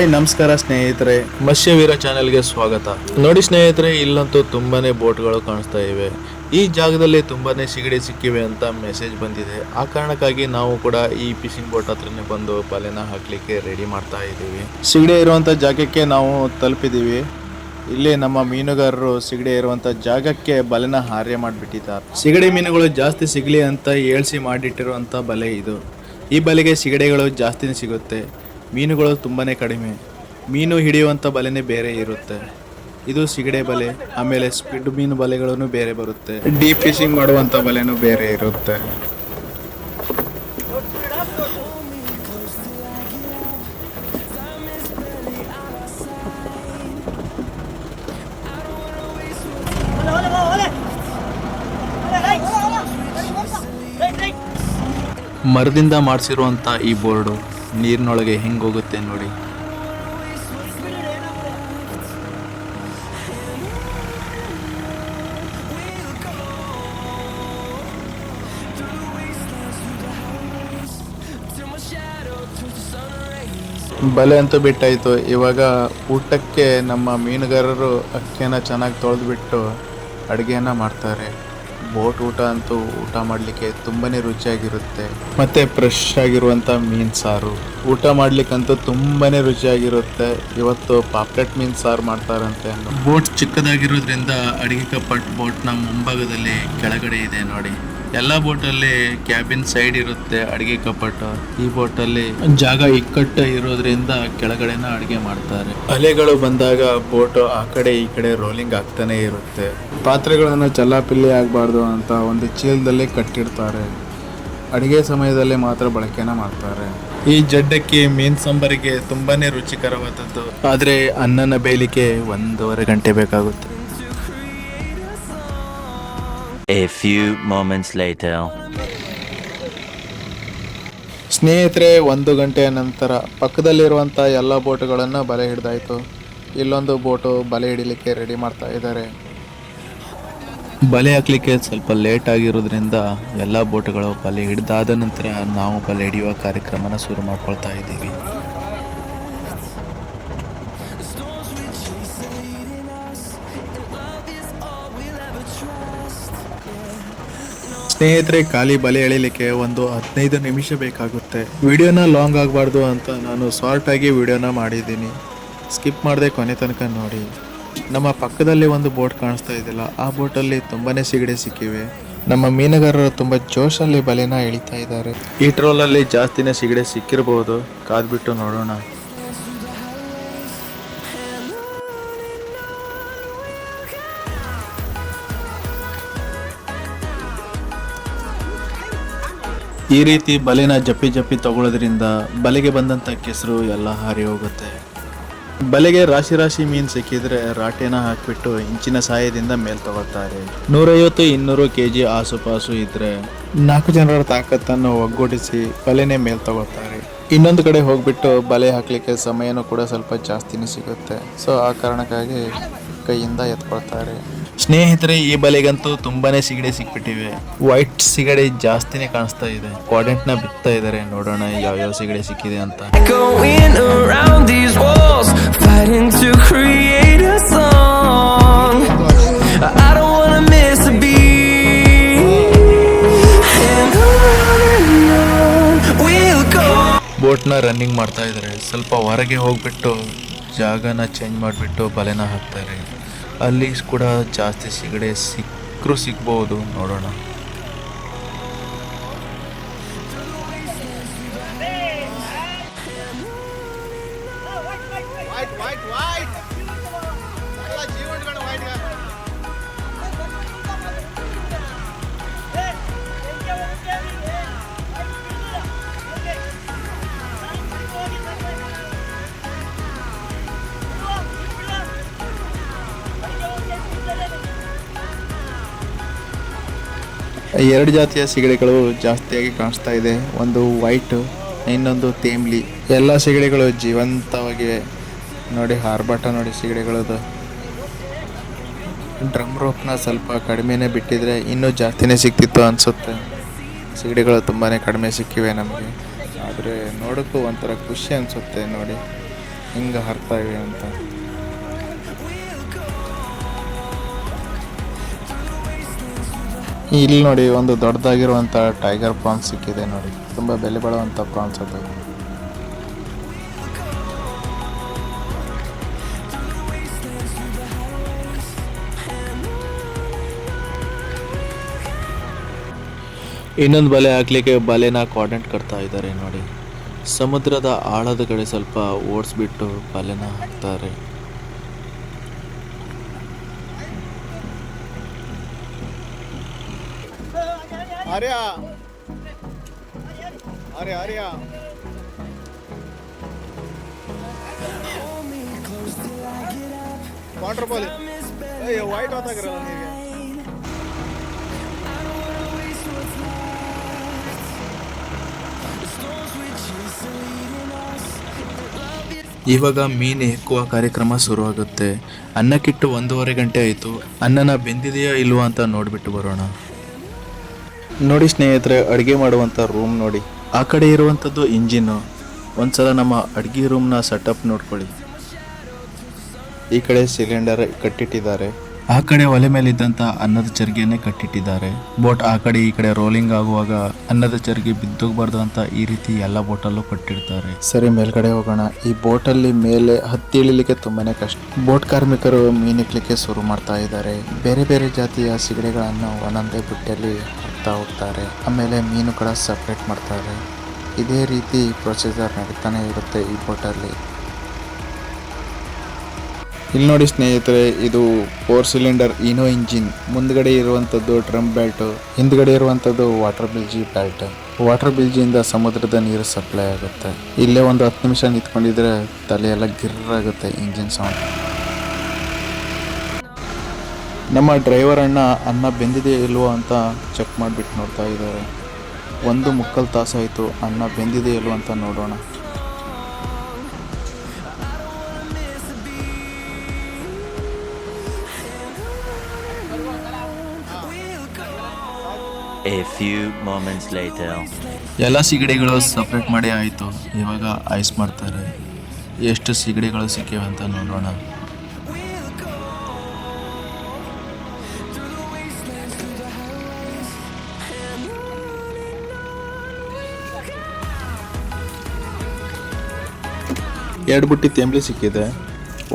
Hi ನಮಸ್ಕಾರ ಸ್ನೇಹಿತರೆ, ಮತ್ಸ್ಯವೀರ ಚಾನೆಲ್ಗೆ ಸ್ವಾಗತ. ನೋಡಿ ಸ್ನೇಹಿತರೆ, ಇಲ್ಲಂತೂ ತುಂಬಾನೇ ಬೋಟ್ಗಳು ಕಾಣಿಸ್ತಾ ಇವೆ. ಈ ಜಾಗದಲ್ಲಿ ತುಂಬಾನೇ ಸಿಗಡಿ ಸಿಕ್ಕಿವೆ ಅಂತ ಮೆಸೇಜ್ ಬಂದಿದೆ. ಆ ಕಾರಣಕ್ಕಾಗಿ ನಾವು ಕೂಡ ಈ ಫಿಶಿಂಗ್ ಬೋಟ್ ಹತ್ರನೇ ಬಂದು ಬಲೆನ ಹಾಕ್ಲಿಕ್ಕೆ ರೆಡಿ ಮಾಡ್ತಾ ಇದ್ದೀವಿ. ಸಿಗಡಿ ಇರುವಂಥ ಜಾಗಕ್ಕೆ ನಾವು ತಲುಪಿದ್ದೀವಿ. ಇಲ್ಲಿ ನಮ್ಮ ಮೀನುಗಾರರು ಸಿಗಡಿ ಇರುವಂಥ ಜಾಗಕ್ಕೆ ಬಲೆನ ಹಾರ್ಯ ಮಾಡಿಬಿಟ್ಟಿದ್ದಾರೆ. ಸಿಗಡಿ ಮೀನುಗಳು ಜಾಸ್ತಿ ಸಿಗಲಿ ಅಂತ ಏಳ್ಸಿ ಮಾಡಿಟ್ಟಿರುವಂಥ ಬಲೆ ಇದು. ಈ ಬಲೆಗೆ ಸಿಗಡಿಗಳು ಜಾಸ್ತಿನೇ ಸಿಗುತ್ತೆ, ಮೀನುಗಳು ತುಂಬಾ ಕಡಿಮೆ. ಮೀನು ಹಿಡಿಯುವಂಥ ಬಲೆನೇ ಬೇರೆ ಇರುತ್ತೆ. ಇದು ಸಿಗಡೆ ಬಲೆ. ಆಮೇಲೆ ಸ್ಕ್ವಿಡ್ ಮೀನು ಬಲೆಗಳನ್ನು ಬೇರೆ ಬರುತ್ತೆ. ಡೀಪ್ ಫಿಶಿಂಗ್ ಮಾಡುವಂಥ ಬಲೆನೂ ಬೇರೆ ಇರುತ್ತೆ. ಮರದಿಂದ ಮಾಡಿಸಿರುವಂಥ ಈ ಬೋರ್ಡು ನೀರಿನೊಳಗೆ ಹೆಂಗೆ ಹೋಗುತ್ತೆ ನೋಡಿ. ಬಲೆ ಅಂತೂ ಬಿಟ್ಟಾಯಿತು. ಇವಾಗ ಊಟಕ್ಕೆ ನಮ್ಮ ಮೀನುಗಾರರು ಅಕ್ಕಿಯನ್ನು ಚೆನ್ನಾಗಿ ತೊಳೆದ್ಬಿಟ್ಟು ಅಡುಗೆಯನ್ನು ಮಾಡ್ತಾರೆ. ಬೋಟ್ ಊಟ ಅಂತೂ ಊಟ ಮಾಡಲಿಕ್ಕೆ ತುಂಬಾ ರುಚಿಯಾಗಿರುತ್ತೆ. ಮತ್ತು ಫ್ರೆಶ್ ಆಗಿರುವಂಥ ಮೀನು ಸಾರು ಊಟ ಮಾಡಲಿಕ್ಕಂತೂ ತುಂಬಾ ರುಚಿಯಾಗಿರುತ್ತೆ. ಇವತ್ತು ಪಾಪ್ಲೆಟ್ ಮೀನು ಸಾರು ಮಾಡ್ತಾರಂತೆ. ಬೋಟ್ ಚಿಕ್ಕದಾಗಿರೋದ್ರಿಂದ ಅಡಿಗೆ ಕಪ್ಪಟ್ ಬೋಟ್ನ ಮುಂಭಾಗದಲ್ಲಿ ಕೆಳಗಡೆ ಇದೆ ನೋಡಿ. ಎಲ್ಲ ಬೋಟಲ್ಲಿ ಕ್ಯಾಬಿನ್ ಸೈಡ್ ಇರುತ್ತೆ ಅಡಿಗೆ ಕಪ್ಪಟ್ಟು. ಈ ಬೋಟಲ್ಲಿ ಜಾಗ ಇಕ್ಕಟ್ಟು ಇರೋದ್ರಿಂದ ಕೆಳಗಡೆನ ಅಡಿಗೆ ಮಾಡ್ತಾರೆ. ಅಲೆಗಳು ಬಂದಾಗ ಬೋಟ್ ಆ ಕಡೆ ಈ ಕಡೆ ರೋಲಿಂಗ್ ಆಗ್ತಾನೆ ಇರುತ್ತೆ. ಪಾತ್ರೆಗಳನ್ನು ಚಲ್ಲಾಪಿಲ್ಲಿ ಆಗಬಾರ್ದು ಅಂತ ಒಂದು ಚೀಲದಲ್ಲಿ ಕಟ್ಟಿಡ್ತಾರೆ. ಅಡಿಗೆ ಸಮಯದಲ್ಲಿ ಮಾತ್ರ ಬಳಕೆನ ಮಾಡ್ತಾರೆ. ಈ ಜಡ್ಡಕ್ಕಿ ಮೀನು ಸಾಂಬಾರಿಗೆ ತುಂಬಾ ರುಚಿಕರವಾದದ್ದು. ಆದರೆ ಅನ್ನನ ಬೇಯಲಿಕ್ಕೆ 1.5 ಗಂಟೆ ಬೇಕಾಗುತ್ತೆ. A few moments later. ಸ್ನೇಹಿತರೆ, 1 ಗಂಟೆಯ ನಂತರ ಪಕ್ಕದಲ್ಲಿರುವಂಥ ಎಲ್ಲ ಬೋಟುಗಳನ್ನು ಬಲೆ ಹಿಡಿದಾಯಿತು. ಇಲ್ಲೊಂದು ಬೋಟು ಬಲೆ ಹಿಡಿಲಿಕ್ಕೆ ರೆಡಿ ಮಾಡ್ತಾ ಇದ್ದಾರೆ. ಬಲೆ ಹಾಕ್ಲಿಕ್ಕೆ ಸ್ವಲ್ಪ ಲೇಟ್ ಆಗಿರೋದ್ರಿಂದ ಎಲ್ಲ ಬೋಟ್ಗಳು ಬಲೆ ಹಿಡಿದಾದ ನಂತರ ನಾವು ಬಲೆ ಹಿಡಿಯುವ ಕಾರ್ಯಕ್ರಮನ ಶುರು ಮಾಡ್ಕೊಳ್ತಾ ಇದ್ದೀವಿ. ಸ್ನೇಹಿತರೆ, ಖಾಲಿ ಬಲೆ ಎಳಿಲಿಕ್ಕೆ ಒಂದು 15 ನಿಮಿಷ ಬೇಕಾಗುತ್ತೆ. ವಿಡಿಯೋನ ಲಾಂಗ್ ಆಗಬಾರ್ದು ಅಂತ ನಾನು ಶಾರ್ಟ್ ಆಗಿ ವಿಡಿಯೋನ ಮಾಡಿದ್ದೀನಿ. ಸ್ಕಿಪ್ ಮಾಡದೆ ಕೊನೆ ತನಕ ನೋಡಿ. ನಮ್ಮ ಪಕ್ಕದಲ್ಲಿ ಒಂದು ಬೋಟ್ ಕಾಣಿಸ್ತಾ ಇದೆಯಲ್ಲ, ಆ ಬೋಟಲ್ಲಿ ತುಂಬಾ ಸಿಗಡಿ ಸಿಕ್ಕಿವೆ. ನಮ್ಮ ಮೀನುಗಾರರು ತುಂಬ ಜೋಶಲ್ಲಿ ಬಲೆನ ಎಳಿತಾ ಇದ್ದಾರೆ. ಈ ಟ್ರೋಲಲ್ಲಿ ಜಾಸ್ತಿನೇ ಸಿಗಡಿ ಸಿಕ್ಕಿರಬಹುದು. ಕಾದ್ಬಿಟ್ಟು ನೋಡೋಣ. ಈ ರೀತಿ ಬಲೆನ ಜಪ್ಪಿ ಜಪ್ಪಿ ತಗೊಳ್ಳೋದ್ರಿಂದ ಬಲೆಗೆ ಬಂದಂಥ ಕೆಸರು ಎಲ್ಲ ಹಾರಿ ಹೋಗುತ್ತೆ. ಬಲೆಗೆ ರಾಶಿ ರಾಶಿ ಮೀನು ಸಿಕ್ಕಿದ್ರೆ ರಾಟೆನ ಹಾಕಿಬಿಟ್ಟು ಇಂಚಿನ ಸಹಾಯದಿಂದ ಮೇಲ್ ತಗೋತಾರೆ. 150-200 kg ಆಸುಪಾಸು ಇದ್ರೆ 4 ಜನರ ತಾಕತ್ತನ್ನು ಒಗ್ಗೂಡಿಸಿ ಬಲೆನೇ ಮೇಲ್ ತಗೋತಾರೆ. ಇನ್ನೊಂದು ಕಡೆ ಹೋಗ್ಬಿಟ್ಟು ಬಲೆ ಹಾಕ್ಲಿಕ್ಕೆ ಸಮಯನೂ ಕೂಡ ಸ್ವಲ್ಪ ಜಾಸ್ತಿನೇ ಸಿಗುತ್ತೆ. ಸೊ ಆ ಕಾರಣಕ್ಕಾಗಿ ಕೈಯಿಂದ ಎತ್ಕೊಳ್ತಾರೆ. ಸ್ನೇಹಿತರೆ, ಈ ಬಲೆಗಂತೂ ತುಂಬಾನೇ ಸಿಗಡಿ ಸಿಕ್ಬಿಟ್ಟಿವೆ. ವೈಟ್ ಸಿಗಡಿ ಜಾಸ್ತಿನೇ ಕಾಣಿಸ್ತಾ ಇದೆ. ಕಾಡೆಂಟ್ ನ ಬಿತ್ತಾ ಇದ್ದಾರೆ. ನೋಡೋಣ ಯಾವ್ಯಾವ ಸಿಗಡಿ ಸಿಕ್ಕಿದೆ ಅಂತ. ಬೋಟ್ ನ ರನ್ನಿಂಗ್ ಮಾಡ್ತಾ ಇದ್ದಾರೆ. ಸ್ವಲ್ಪ ಹೊರಗೆ ಹೋಗ್ಬಿಟ್ಟು ಜಾಗನ ಚೇಂಜ್ ಮಾಡಿಬಿಟ್ಟು ಬಲೆನ ಹಾಕ್ತಾರೆ. ಅಲ್ಲಿ ಕೂಡ ಜಾಸ್ತಿ ಸಿಗಡೆ ಸಿಗ್ಬಹುದು. ನೋಡೋಣ. ಎರಡು ಜಾತಿಯ ಸಿಗಡಿಗಳು ಜಾಸ್ತಿಯಾಗಿ ಕಾಣಿಸ್ತಾ ಇದೆ. ಒಂದು ವೈಟ್, ಇನ್ನೊಂದು ತೇಮ್ಲಿ. ಎಲ್ಲ ಸಿಗಡಿಗಳು ಜೀವಂತವಾಗಿವೆ ನೋಡಿ. ಆರ್ಭಟ ನೋಡಿ ಸಿಗಡಿಗಳದು. ಡ್ರಮ್ ರೋಪ್ನ ಸ್ವಲ್ಪ ಕಡಿಮೆನೇ ಬಿಟ್ಟಿದ್ರೆ ಇನ್ನೂ ಜಾಸ್ತಿನೇ ಸಿಕ್ತಿತ್ತು ಅನಿಸುತ್ತೆ. ಸಿಗಡಿಗಳು ತುಂಬಾ ಕಡಿಮೆ ಸಿಕ್ಕಿವೆ ನಮಗೆ. ಆದರೆ ನೋಡೋಕ್ಕೂ ಒಂಥರ ಖುಷಿ ಅನಿಸುತ್ತೆ ನೋಡಿ. ಹಿಂಗೆ ಹರ್ತಾ ಇವೆ ಅಂತ. ಇಲ್ಲಿ ನೋಡಿ ಒಂದು ದೊಡ್ಡದಾಗಿರುವಂಥ ಟೈಗರ್ ಪ್ರಾನ್ಸ್ ಸಿಕ್ಕಿದೆ ನೋಡಿ, ತುಂಬ ಬೆಲೆ ಬಾಳುವಂಥ ಪ್ರಾನ್ಸ್ ಅದು. ಇನ್ನೊಂದು ಬಲೆ ಹಾಕ್ಲಿಕ್ಕೆ ಬಲೆನ ಕೋಆರ್ಡಿನೇಟ್ ಕೊಡ್ತಾ ಇದ್ದಾರೆ ನೋಡಿ. ಸಮುದ್ರದ ಆಳದ ಕಡೆ ಸ್ವಲ್ಪ ಓಡಿಸ್ಬಿಟ್ಟು ಬಲೆನ ಹಾಕ್ತಾರೆ. ಆರ್ಯ ಆರ್ಯ ಆರ್ಯ ವಾಟರ್ ಬಾಲ್ ವೈಟ್ ಹೊತ್ತಾಗಿರಲ್ಲ ನೀರಿಗೆ. ಇವಾಗ ಮೀನು ಹೆಕ್ಕುವ ಕಾರ್ಯಕ್ರಮ ಶುರುವಾಗುತ್ತೆ. ಅನ್ನಕ್ಕಿಟ್ಟು 1.5 ಗಂಟೆ ಆಯಿತು. ಅನ್ನನ ಬೆಂದಿದೆಯಾ ಇಲ್ವಾ ಅಂತ ನೋಡಿಬಿಟ್ಟು ಬರೋಣ. ನೋಡಿ ಸ್ನೇಹಿತರೆ, ಅಡುಗೆ ಮಾಡುವಂಥ ರೂಮ್ ನೋಡಿ. ಆ ಕಡೆ ಇರುವಂಥದ್ದು ಇಂಜಿನ್ನು. ಒಂದ್ಸಲ ನಮ್ಮ ಅಡುಗೆ ರೂಮ್ನ ಸೆಟಪ್ ನೋಡ್ಕೊಳ್ಳಿ. ಈ ಕಡೆ ಸಿಲಿಂಡರ್ ಕಟ್ಟಿಟ್ಟಿದ್ದಾರೆ. ಆ ಕಡೆ ಒಲೆ ಮೇಲೆ ಇದ್ದಂಥ ಅನ್ನದ ಚರ್ಗಿಯನ್ನೇ ಕಟ್ಟಿಟ್ಟಿದ್ದಾರೆ. ಬೋಟ್ ಆ ಕಡೆ ಈ ಕಡೆ ರೋಲಿಂಗ್ ಆಗುವಾಗ ಅನ್ನದ ಚರ್ಗಿ ಬಿದ್ದೋಗ್ಬಾರ್ದು ಅಂತ ಈ ರೀತಿ ಎಲ್ಲ ಬೋಟಲ್ಲೂ ಕಟ್ಟಿರ್ತಾರೆ. ಸರಿ, ಮೇಲ್ಗಡೆ ಹೋಗೋಣ. ಈ ಬೋಟಲ್ಲಿ ಮೇಲೆ ಹತ್ತಿ ಇಳಿಲಿಕ್ಕೆ ತುಂಬಾನೇ ಕಷ್ಟ. ಬೋಟ್ ಕಾರ್ಮಿಕರು ಮೀನಿಕ್ಲಿಕ್ಕೆ ಶುರು ಮಾಡ್ತಾ ಇದ್ದಾರೆ. ಬೇರೆ ಬೇರೆ ಜಾತಿಯ ಸಿಗಡಿಗಳನ್ನು ಒಂದೊಂದೇ ಬುಟ್ಟಿಯಲ್ಲಿ ಹಾಕ್ತಾ ಹೋಗ್ತಾರೆ. ಆಮೇಲೆ ಮೀನು ಕೂಡ ಸಪ್ರೇಟ್ ಮಾಡ್ತಾರೆ. ಇದೇ ರೀತಿ ಪ್ರೊಸೀಜರ್ ನಡೀತಾನೆ ಇರುತ್ತೆ ಈ ಬೋಟಲ್ಲಿ. ಇಲ್ಲಿ ನೋಡಿ ಸ್ನೇಹಿತರೆ, ಇದು 4 ಸಿಲಿಂಡರ್ ಇನೋ ಇಂಜಿನ್. ಮುಂದ್ಗಡೆ ಇರುವಂಥದ್ದು ಡ್ರಮ್ ಬೆಲ್ಟ್, ಹಿಂದ್ಗಡೆ ಇರುವಂಥದ್ದು ವಾಟರ್ ಬಿಲ್ಜಿ ಬೆಲ್ಟ್. ವಾಟರ್ ಬಿಲ್ಜಿಯಿಂದ ಸಮುದ್ರದ ನೀರು ಸಪ್ಲೈ ಆಗುತ್ತೆ. ಇಲ್ಲೇ ಒಂದು 10 ನಿಮಿಷ ನಿಂತ್ಕೊಂಡಿದ್ರೆ ತಲೆಯೆಲ್ಲ ಗಿರ್ರಾಗುತ್ತೆ ಇಂಜಿನ್ ಸೌಂಡ್. ನಮ್ಮ ಡ್ರೈವರ್ ಅಣ್ಣ ಅನ್ನ ಬೆಂದಿದೆ ಇಲ್ವೋ ಅಂತ ಚೆಕ್ ಮಾಡಿಬಿಟ್ಟು ನೋಡ್ತಾ ಇದ್ದಾರೆ. 1.25 ತಾಸಾಯಿತು ಅನ್ನ ಬೆಂದಿದೆ ಇಲ್ವೋ ಅಂತ ನೋಡೋಣ. A few moments later. ಎಲ್ಲ ಸಿಗಡಿಗಳು ಸಪ್ರೇಟ್ ಮಾಡಿ ಆಯಿತು. ಇವಾಗ ಐಸ್ ಮಾಡ್ತಾರೆ. ಎಷ್ಟು ಸಿಗಡಿಗಳು ಸಿಕ್ಕಿವೆ ಅಂತ ನೋಡೋಣ. ಎರಡು ಬುಟ್ಟಿ ತೆಂಬ್ಲಿ ಸಿಕ್ಕಿದೆ.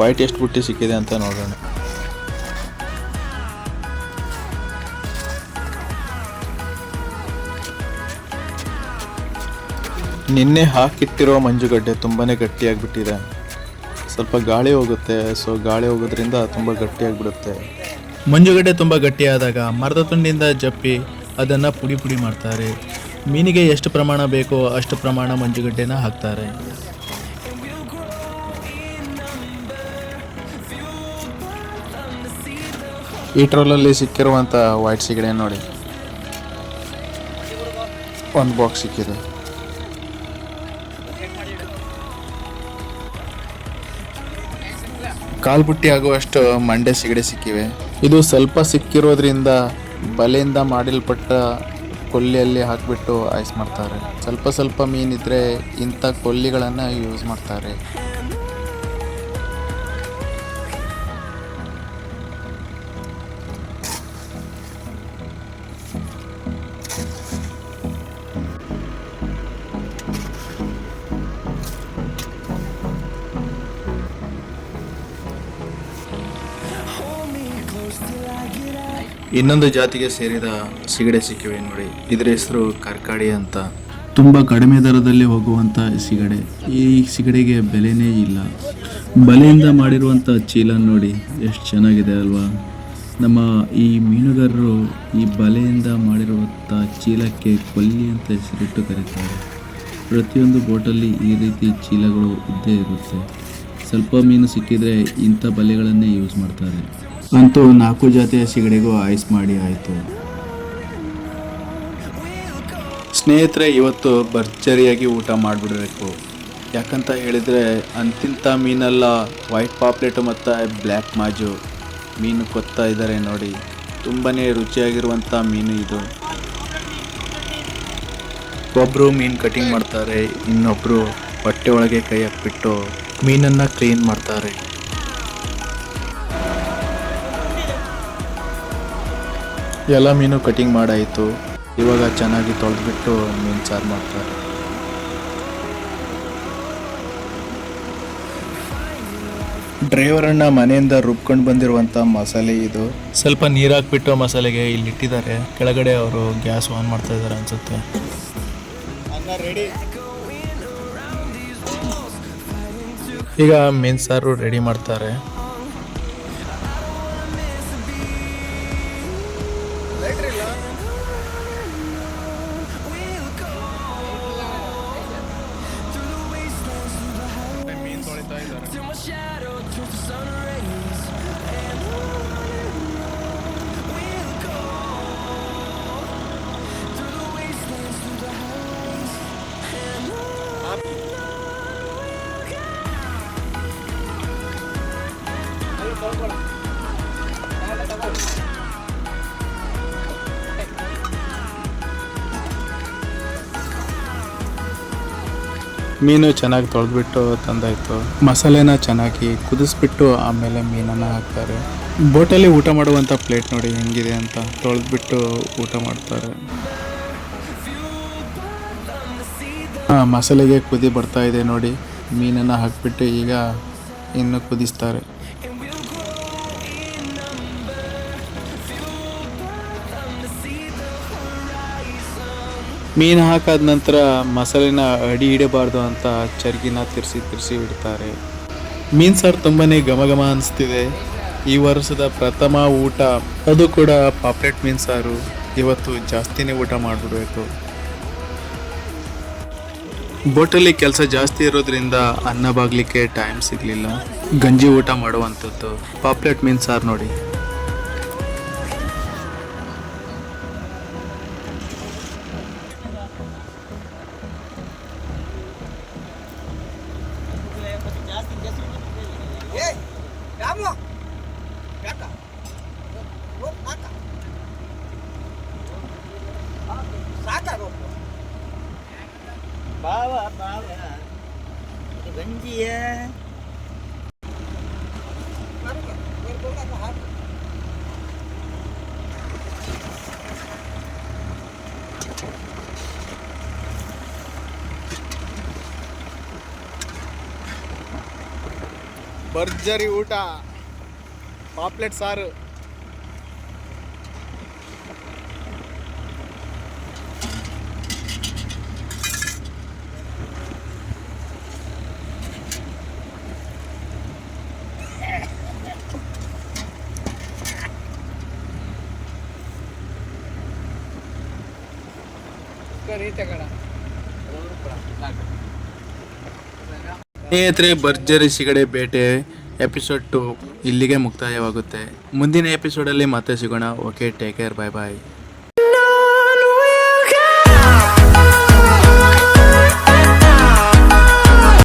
ವೈಟ್ ಎಷ್ಟು ಬುಟ್ಟಿ ಸಿಕ್ಕಿದೆ ಅಂತ ನೋಡೋಣ. ನಿನ್ನೆ ಹಾಕಿಟ್ಟಿರೋ ಮಂಜುಗಡ್ಡೆ ತುಂಬಾ ಗಟ್ಟಿಯಾಗಿಬಿಟ್ಟಿದೆ. ಸ್ವಲ್ಪ ಗಾಳಿ ಹೋಗುತ್ತೆ, ಸೊ ಗಾಳಿ ಹೋಗೋದ್ರಿಂದ ತುಂಬ ಗಟ್ಟಿಯಾಗಿಬಿಡುತ್ತೆ. ಮಂಜುಗಡ್ಡೆ ತುಂಬ ಗಟ್ಟಿಯಾದಾಗ ಮರದ ತುಂಡಿಂದ ಜಪ್ಪಿ ಅದನ್ನು ಪುಡಿ ಪುಡಿ ಮಾಡ್ತಾರೆ. ಮೀನಿಗೆ ಎಷ್ಟು ಪ್ರಮಾಣ ಬೇಕೋ ಅಷ್ಟು ಪ್ರಮಾಣ ಮಂಜುಗಡ್ಡೆನ ಹಾಕ್ತಾರೆ. ಈ ಟ್ರೋಲಲ್ಲಿ ಸಿಕ್ಕಿರುವಂಥ ವೈಟ್ ಸಿಗಡೆ ನೋಡಿ, ಒಂದು ಬಾಕ್ಸ್ ಸಿಕ್ಕಿದೆ. ಕಾಲ್ಬುಟ್ಟಿ ಆಗುವಷ್ಟು ಮಂಡೆ ಸಿಗಡೆ ಸಿಕ್ಕಿವೆ. ಇದು ಸ್ವಲ್ಪ ಸಿಕ್ಕಿರೋದ್ರಿಂದ ಬಲೆಯಿಂದ ಮಾಡಲ್ಪಟ್ಟ ಕೊಲ್ಲಿಯಲ್ಲಿ ಹಾಕಿಬಿಟ್ಟು ಐಸ್ ಮಾಡ್ತಾರೆ. ಸ್ವಲ್ಪ ಸ್ವಲ್ಪ ಮೀನಿದ್ರೆ ಇಂಥ ಕೊಲ್ಲಿಗಳನ್ನು ಯೂಸ್ ಮಾಡ್ತಾರೆ. ಇನ್ನೊಂದು ಜಾತಿಗೆ ಸೇರಿದ ಸಿಗಡೆ ಸಿಕ್ಕಿವೆ ನೋಡಿ. ಇದರ ಹೆಸರು ಕರ್ಕಾಡಿ ಅಂತ. ತುಂಬ ಕಡಿಮೆ ದರದಲ್ಲಿ ಹೋಗುವಂಥ ಸಿಗಡೆ. ಈ ಸಿಗಡೆಗೆ ಬೆಲೆನೇ ಇಲ್ಲ. ಬಲೆಯಿಂದ ಮಾಡಿರುವಂಥ ಚೀಲ ನೋಡಿ ಎಷ್ಟು ಚೆನ್ನಾಗಿದೆ ಅಲ್ವಾ. ನಮ್ಮ ಈ ಮೀನುಗಾರರು ಈ ಬಲೆಯಿಂದ ಮಾಡಿರುವಂಥ ಚೀಲಕ್ಕೆ ಕೊಲ್ಲಿ ಅಂತ ಹೆಸರಿಟ್ಟು ಕರೀತಾರೆ. ಪ್ರತಿಯೊಂದು ಬೋಟಲ್ಲಿ ಈ ರೀತಿ ಚೀಲಗಳು ಇದ್ದೇ ಇರುತ್ತೆ. ಸ್ವಲ್ಪ ಮೀನು ಸಿಕ್ಕಿದರೆ ಇಂಥ ಬಲೆಗಳನ್ನೇ ಯೂಸ್ ಮಾಡ್ತಾರೆ. ಅಂತೂ 4 ಜಾತಿಯ ಸಿಗಡೆಗೂ ಐಸ್ ಮಾಡಿ ಆಯಿತು. ಸ್ನೇಹಿತರೆ, ಇವತ್ತು ಭರ್ಜರಿಯಾಗಿ ಊಟ ಮಾಡಿಬಿಡಬೇಕು. ಯಾಕಂತ ಹೇಳಿದರೆ ಅಂತಿಂಥ ಮೀನೆಲ್ಲ ವೈಟ್ ಪಾಪ್ಲೆಟು ಮತ್ತು ಬ್ಲ್ಯಾಕ್ ಮಾಜು ಮೀನು ಕೊತ್ತಾ ಇದ್ದಾರೆ ನೋಡಿ. ತುಂಬಾ ರುಚಿಯಾಗಿರುವಂಥ ಮೀನು ಇದು. ಒಬ್ಬರು ಮೀನು ಕಟಿಂಗ್ ಮಾಡ್ತಾರೆ, ಇನ್ನೊಬ್ಬರು ಹೊಟ್ಟೆ ಒಳಗೆ ಕೈ ಹಾಕ್ಬಿಟ್ಟು ಮೀನನ್ನು ಕ್ಲೀನ್ ಮಾಡ್ತಾರೆ. ಎಲ್ಲ ಮೀನು ಕಟಿಂಗ್ ಮಾಡಾಯಿತು. ಇವಾಗ ಚೆನ್ನಾಗಿ ತೊಳೆದ್ಬಿಟ್ಟು ಮೀನು ಸಾರು ಮಾಡ್ತಾರೆ. ಡ್ರೈವರನ್ನ ಮನೆಯಿಂದ ರುಬ್ಕೊಂಡು ಬಂದಿರುವಂಥ ಮಸಾಲೆ ಇದು. ಸ್ವಲ್ಪ ನೀರು ಹಾಕ್ಬಿಟ್ಟು ಮಸಾಲೆಗೆ ಇಲ್ಲಿ ಇಟ್ಟಿದ್ದಾರೆ. ಕೆಳಗಡೆ ಅವರು ಗ್ಯಾಸ್ ಆನ್ ಮಾಡ್ತಾ ಇದ್ದಾರೆ ಅನ್ಸುತ್ತೆ. ಈಗ ಮೀನು ಸಾರು ರೆಡಿ ಮಾಡ್ತಾರೆ. ಮೀನು ಚೆನ್ನಾಗಿ ತೊಳೆದ್ಬಿಟ್ಟು ತಂದಾಯಿತು. ಮಸಾಲೆನ ಚೆನ್ನಾಗಿ ಕುದಿಸ್ಬಿಟ್ಟು ಆಮೇಲೆ ಮೀನನ್ನು ಹಾಕ್ತಾರೆ. ಬೋಟಲ್ಲಿ ಊಟ ಮಾಡುವಂಥ ಪ್ಲೇಟ್ ನೋಡಿ ಹೆಂಗಿದೆ ಅಂತ. ತೊಳೆದ್ಬಿಟ್ಟು ಊಟ ಮಾಡ್ತಾರೆ. ಮಸಾಲೆಗೆ ಕುದಿ ಬರ್ತಾ ಇದೆ ನೋಡಿ. ಮೀನನ್ನು ಹಾಕಿಬಿಟ್ಟು ಈಗ ಇನ್ನು ಕುದಿಸ್ತಾರೆ. ಮೀನು ಹಾಕಾದ ನಂತರ ಮಸಾಲೆನ ಅಡಿ ಹಿಡಬಾರ್ದು ಅಂತ ಚರ್ಗಿನ ತಿರ್ಸಿ ಇಡ್ತಾರೆ. ಮೀನು ಸಾರು ತುಂಬಾ ಘಮ ಅನಿಸ್ತಿದೆ. ಈ ವರ್ಷದ ಪ್ರಥಮ ಊಟ, ಅದು ಕೂಡ ಪಾಪ್ಲೆಟ್ ಮೀನು ಸಾರು. ಇವತ್ತು ಜಾಸ್ತಿನೇ ಊಟ ಮಾಡಿಬಿಡ್ಬೇಕು. ಬೋಟಲ್ಲಿ ಕೆಲಸ ಜಾಸ್ತಿ ಇರೋದ್ರಿಂದ ಅನ್ನ ಬಾಗ್ಲಿಕ್ಕೆ ಟೈಮ್ ಸಿಗಲಿಲ್ಲ. ಗಂಜಿ ಊಟ ಮಾಡುವಂಥದ್ದು ಪಾಪ್ಲೆಟ್ ಮೀನು ಸಾರು ನೋಡಿ. ಭರ್ಜರಿ ಊಟ, ಪಾಪ್ಲೆಟ್ ಸಾರು. ಸ್ನೇಹಿತರೆ, ಭರ್ಜರಿ ಸಿಗಡೆ ಬೇಟೆ ಎಪಿಸೋಡ್ 2 ಇಲ್ಲಿಗೆ ಮುಕ್ತಾಯವಾಗುತ್ತೆ. ಮುಂದಿನ ಎಪಿಸೋಡಲ್ಲಿ ಮತ್ತೆ ಸಿಗೋಣ. ಓಕೆ, ಟೇಕ್ ಕೇರ್, ಬಾಯ್ ಬಾಯ್.